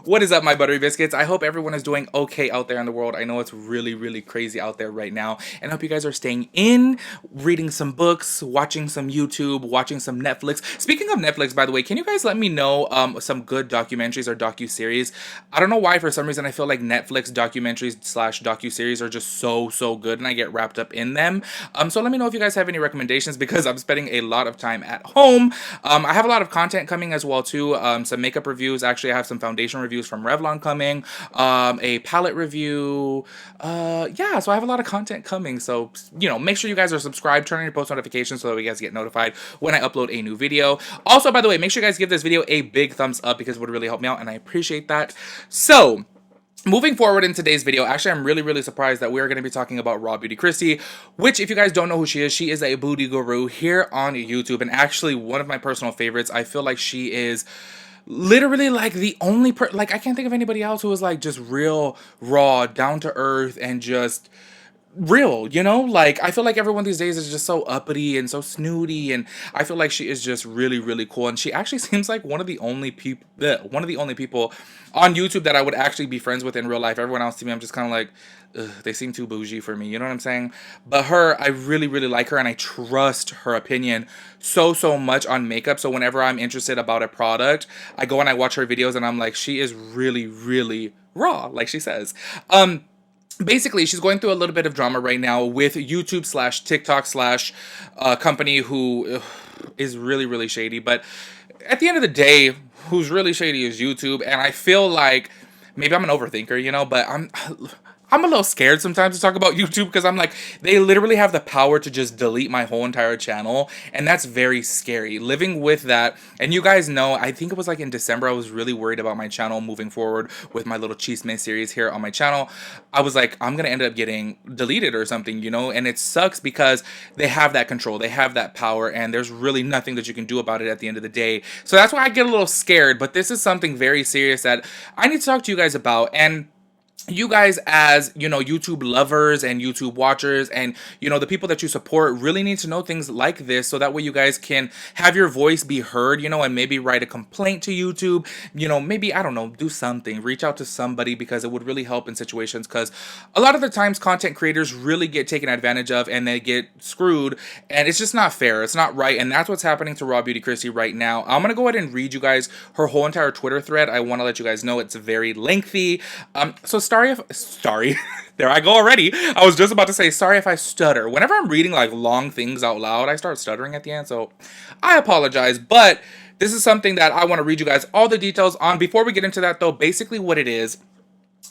What is up, my buttery biscuits? I hope everyone is doing okay out there in the world. I know it's really, really crazy out there right now, and I hope you guys are staying in, reading some books, watching some YouTube, watching some Netflix. Speaking of Netflix, by the way, can you guys let me know some good documentaries or docu-series? I don't know why, for some reason, I feel like Netflix documentaries slash docu-series are just so good, and I get wrapped up in them. So let me know if you guys have any recommendations, because I'm spending a lot of time at home. I have a lot of content coming as well too. Some makeup reviews. Actually, I have some foundation reviews from Revlon coming, a palette review. Yeah, so I have a lot of content coming. So, make sure you guys are subscribed, turn on your post notifications so that you guys get notified when I upload a new video. Also, by the way, make sure you guys give this video a big thumbs up, because it would really help me out, and I appreciate that. So, moving forward in today's video, actually, I'm really surprised that we're going to be talking about RawBeautyKristi, which, if you guys don't know who she is a booty guru here on YouTube, and actually one of my personal favorites. I feel like she is literally like the only I can't think of anybody else who is like just real raw, down to earth, and just real, like I feel like everyone these days is just so uppity and so snooty, and I feel like she is just really cool, and she actually seems like one of the only people on YouTube that I would actually be friends with in real life. Everyone else, to me, I'm just kind of like, ugh, they seem too bougie for me, you know what I'm saying? But her, I really like her, and I trust her opinion so much on makeup. So whenever I'm interested about a product, I go and I watch her videos, and I'm like, she is really raw, like she says. Basically, she's going through a little bit of drama right now with YouTube slash TikTok slash company who is really shady. But at the end of the day, who's really shady is YouTube. And I feel like maybe I'm an overthinker, but I'm a little scared sometimes to talk about YouTube, because I'm like, they literally have the power to just delete my whole entire channel, and that's very scary. Living with that, and you guys know, I think it was like in December, I was really worried about my channel moving forward with my little Chisme series here on my channel. I was like, I'm gonna end up getting deleted or something, and it sucks because they have that control, they have that power, and there's really nothing that you can do about it at the end of the day. So that's why I get a little scared, but this is something very serious that I need to talk to you guys about. And you guys, as YouTube lovers and YouTube watchers, and the people that you support, really need to know things like this, so that way you guys can have your voice be heard, and maybe write a complaint to YouTube, maybe, I don't know, do something, reach out to somebody, because it would really help in situations, because a lot of the times content creators really get taken advantage of, and they get screwed, and it's just not fair, it's not right, and that's what's happening to RawBeautyKristi right now. I'm gonna go ahead and read you guys her whole entire Twitter thread. I want to let you guys know it's very lengthy. So sorry, there I go already. I was just about to say sorry if I stutter. Whenever I'm reading like long things out loud, I start stuttering at the end, so I apologize. But this is something that I want to read you guys all the details on. Before we get into that though, basically what it is,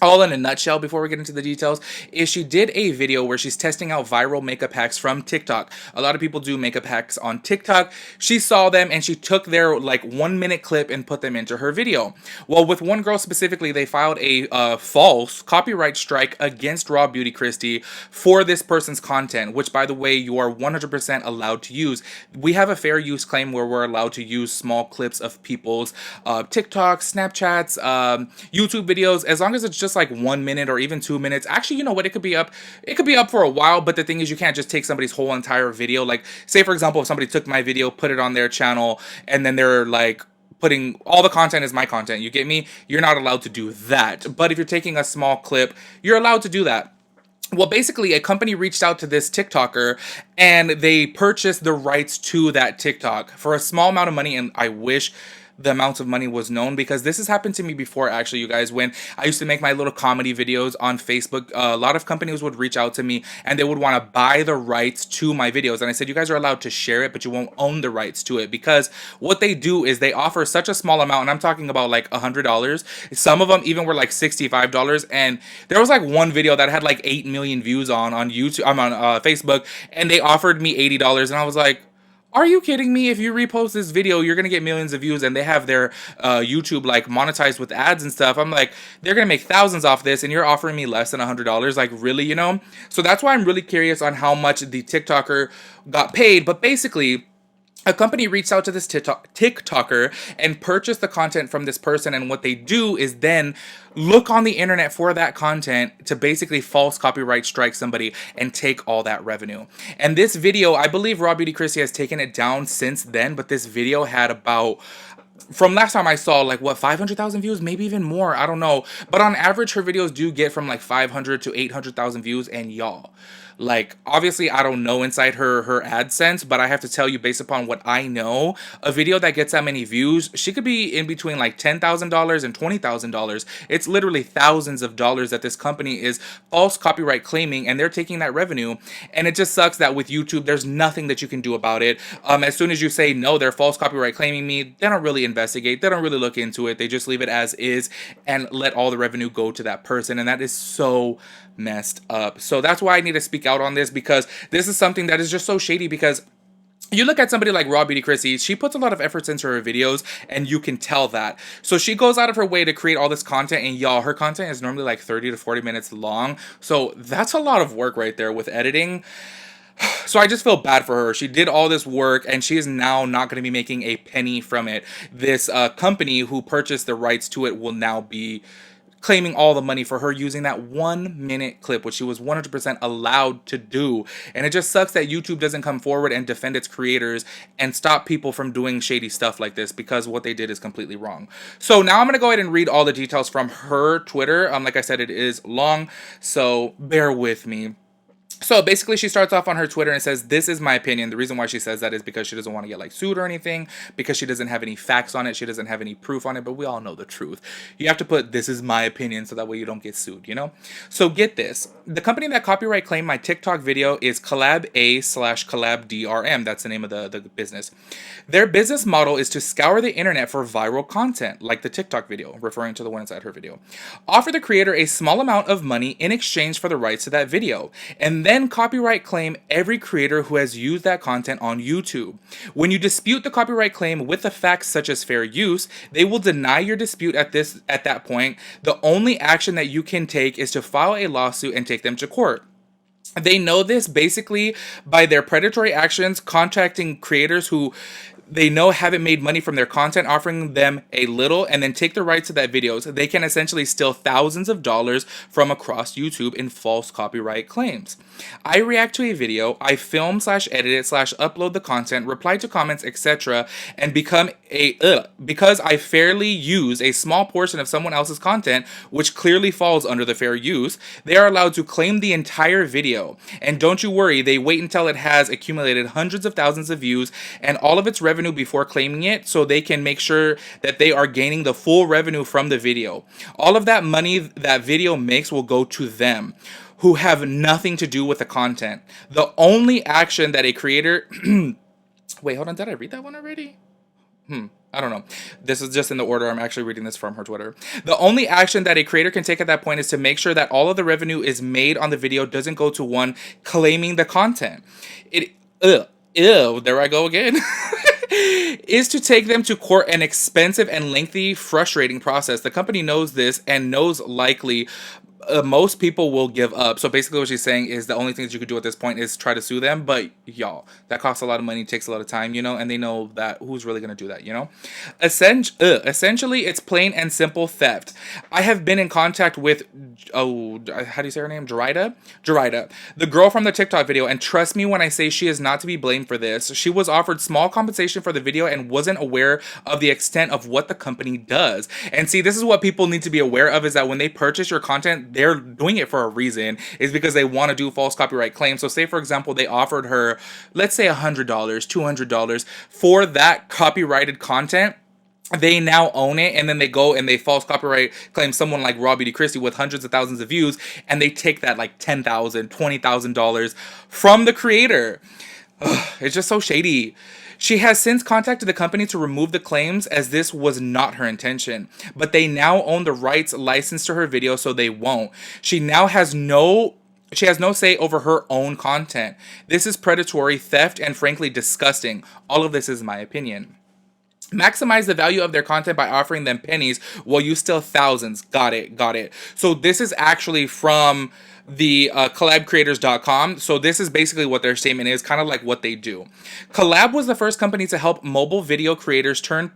all in a nutshell, before we get into the details, is she did a video where she's testing out viral makeup hacks from TikTok. A lot of people do makeup hacks on TikTok. She saw them, and she took their like 1-minute clip and put them into her video. Well, with one girl specifically, they filed a false copyright strike against RawBeautyKristi for this person's content, which, by the way, you are 100% allowed to use. We have a fair use claim where we're allowed to use small clips of people's TikToks, Snapchats, YouTube videos, as long as it's just like 1 minute or even 2 minutes. Actually, you know what, it could be up for a while, but the thing is, you can't just take somebody's whole entire video. Like, say for example, if somebody took my video, put it on their channel, and then they're like putting all the content is my content, you get me? You're not allowed to do that. But if you're taking a small clip, you're allowed to do that. Well, basically, a company reached out to this TikToker, and they purchased the rights to that TikTok for a small amount of money, and I wish the amount of money was known, because this has happened to me before, actually, you guys. When I used to make my little comedy videos on Facebook, a lot of companies would reach out to me, and they would want to buy the rights to my videos, and I said, you guys are allowed to share it, but you won't own the rights to it, because what they do is they offer such a small amount, and I'm talking about like $100. Some of them even were like $65, and there was like one video that had like 8 million views on YouTube. I'm on Facebook, and they offered me $80, and I was like, are you kidding me? If you repost this video, you're gonna get millions of views, and they have their YouTube like monetized with ads and stuff. I'm like, they're gonna make thousands off this, and you're offering me less than $100. Like, really, So that's why I'm really curious on how much the TikToker got paid. But basically, a company reached out to this TikToker and purchased the content from this person, and what they do is then look on the internet for that content to basically false copyright strike somebody and take all that revenue. And this video, I believe RawBeautyKristi has taken it down since then, but this video had about from last time I saw, like, what, 500,000 views, maybe even more, I don't know, but on average her videos do get from like 500 to 800,000 views. And y'all, like, obviously I don't know inside her AdSense, but I have to tell you, based upon what I know, a video that gets that many views, she could be in between like $10,000 and $20,000. It's literally thousands of dollars that this company is false copyright claiming, and they're taking that revenue. And it just sucks that with YouTube there's nothing that you can do about it. As soon as you say no, they're false copyright claiming me, they don't really investigate, they don't really look into it, they just leave it as is and let all the revenue go to that person. And that is so messed up. So that's why I need to speak out on this, because this is something that is just so shady. Because you look at somebody like RawBeautyKristi, she puts a lot of efforts into her videos, and you can tell that. So she goes out of her way to create all this content, and y'all, her content is normally like 30 to 40 minutes long. So that's a lot of work right there with editing. So I just feel bad for her. She did all this work, and she is now not going to be making a penny from it. This company who purchased the rights to it will now be claiming all the money for her using that 1 minute clip, which she was 100% allowed to do. And it just sucks that YouTube doesn't come forward and defend its creators and stop people from doing shady stuff like this, because what they did is completely wrong. So now I'm going to go ahead and read all the details from her Twitter. Like I said, it is long, so bear with me. So basically she starts off on her Twitter and says, "This is my opinion." The reason why she says that is because she doesn't want to get like sued or anything, because she doesn't have any facts on it. She doesn't have any proof on it, but we all know the truth. You have to put "this is my opinion" so that way you don't get sued, you know? So get this. The company that copyright claimed my TikTok video is Clark Ave/Collab DRM. That's the name of the business. Their business model is to scour the internet for viral content, like the TikTok video, referring to the one inside her video. Offer the creator a small amount of money in exchange for the rights to that video, and then copyright claim every creator who has used that content on YouTube. When you dispute the copyright claim with the facts such as fair use, they will deny your dispute at that point. The only action that you can take is to file a lawsuit and take them to court. They know this basically by their predatory actions, contacting creators who they know haven't made money from their content, offering them a little, and then take the rights to that videos. They can essentially steal thousands of dollars from across YouTube in false copyright claims. I react to a video, I film/edit it/upload the content, reply to comments, etc., and because I fairly use a small portion of someone else's content, which clearly falls under the fair use, they are allowed to claim the entire video. And don't you worry, they wait until it has accumulated hundreds of thousands of views and all of its revenue before claiming it, so they can make sure that they are gaining the full revenue from the video. All of that money that video makes will go to them, who have nothing to do with the content. The only action that a creator wait, hold on, did I read that one already? I don't know. This is just in the order. I'm actually reading this from her Twitter. The only action that a creator can take at that point is to make sure that all of the revenue is made on the video doesn't go to one claiming the content. There I go again. Is to take them to court, an expensive and lengthy, frustrating process. The company knows this and knows likely most people will give up. So basically what she's saying is the only thing that you could do at this point is try to sue them. But y'all, that costs a lot of money, takes a lot of time, you know, and they know that who's really going to do that, you know? Essentially, it's plain and simple theft. I have been in contact with, how do you say her name? Jarida, the girl from the TikTok video, and trust me when I say she is not to be blamed for this. She was offered small compensation for the video and wasn't aware of the extent of what the company does. And see, this is what people need to be aware of, is that when they purchase your content, they're doing it for a reason. Is because they want to do false copyright claims. So say, for example, they offered her, let's say $100, $200 for that copyrighted content. They now own it, and then they go and they false copyright claim someone like RawBeautyKristi with hundreds of thousands of views, and they take that like $10,000, $20,000 from the creator. It's just so shady. She has since contacted the company to remove the claims, as this was not her intention. But they now own the rights licensed to her video, so they won't. She has no say over her own content. This is predatory, theft, and frankly disgusting. All of this is my opinion. Maximize the value of their content by offering them pennies while you steal thousands. Got it. So this is actually from the collabcreators.com. So this is basically what their statement is, kind of like what they do. Collab was the first company to help mobile video creators turn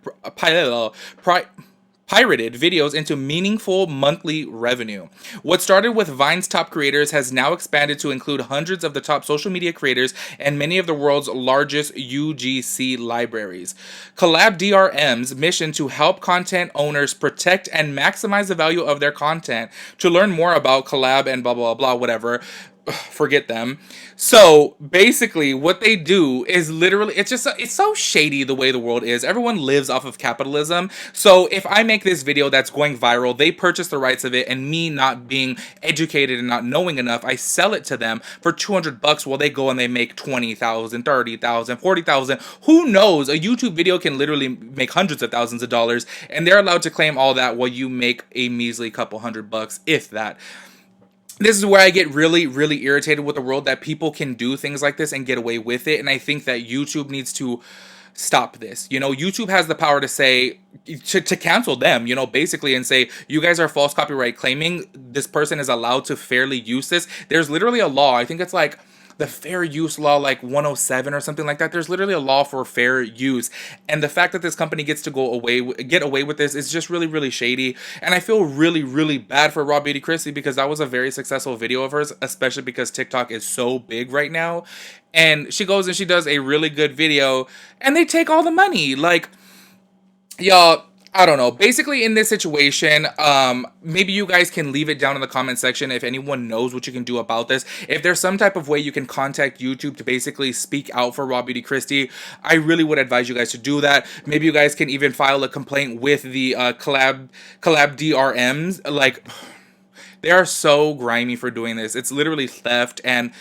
pirated videos into meaningful monthly revenue. What started with Vine's top creators has now expanded to include hundreds of the top social media creators and many of the world's largest UGC libraries. Collab DRM's mission to help content owners protect and maximize the value of their content. To learn more about Collab and blah blah blah whatever, forget them. So basically what they do is literally, it's so shady the way the world is. Everyone lives off of capitalism. So if I make this video that's going viral, they purchase the rights of it, and me not being educated and not knowing enough, I sell it to them for $200 while they go and they make 20,000, 30,000, 40,000. Who knows? A YouTube video can literally make hundreds of thousands of dollars, and they're allowed to claim all that while you make a measly couple $100, if that. This is where I get really, really irritated with the world, that people can do things like this and get away with it. And I think that YouTube needs to stop this. You know, YouTube has the power to say, to cancel them, you know, basically, and say, you guys are false copyright claiming. This person is allowed to fairly use this. There's literally a law. I think it's like the fair use law, like 107 or something like that. There's literally a law for fair use, and the fact that this company gets to get away with this is just really, really shady. And I feel really, really bad for RawBeautyKristi, because that was a very successful video of hers, especially because TikTok is so big right now. And she goes and she does a really good video, and they take all the money. Like, y'all, I don't know. Basically, in this situation, maybe you guys can leave it down in the comment section if anyone knows what you can do about this. If there's some type of way you can contact YouTube to basically speak out for RawBeautyKristi, I really would advise you guys to do that. Maybe you guys can even file a complaint with the collab DRMs. Like, they are so grimy for doing this. It's literally theft, and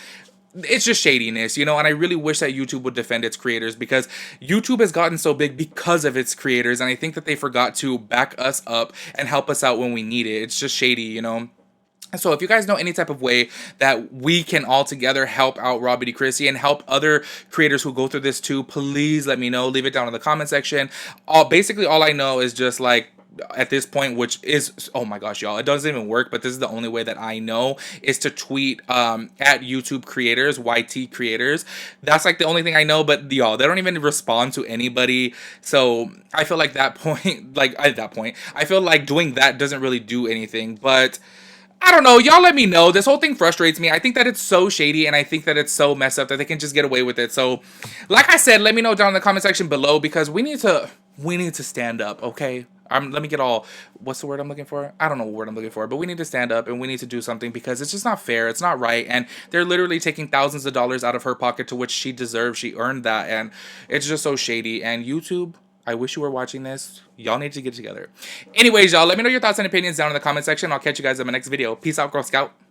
it's just shadiness, you know. And I really wish that YouTube would defend its creators, because YouTube has gotten so big because of its creators, and I think that they forgot to back us up and help us out when we need it. It's just shady, you know. So if you guys know any type of way that we can all together help out RawBeautyKristi and help other creators who go through this too, please let me know. Leave it down in the comment section. Basically all I know is just like, at this point, which is, oh my gosh, y'all, it doesn't even work, but this is the only way that I know, is to tweet at YouTube creators, YT creators. That's like the only thing I know. But y'all, they don't even respond to anybody. So I feel like that point, like at that point, I feel like doing that doesn't really do anything. But I don't know. Y'all let me know. This whole thing frustrates me. I think that it's so shady, and I think that it's so messed up that they can just get away with it. So like I said, let me know down in the comment section below, because we need to stand up, okay? Let me get all, what's the word I'm looking for? I don't know what word I'm looking for, but we need to stand up and we need to do something, because it's just not fair. It's not right. And they're literally taking thousands of dollars out of her pocket, to which she deserves. She earned that. And it's just so shady. And YouTube, I wish you were watching this. Y'all need to get together. Anyways, y'all, let me know your thoughts and opinions down in the comment section. I'll catch you guys in my next video. Peace out, Girl Scout.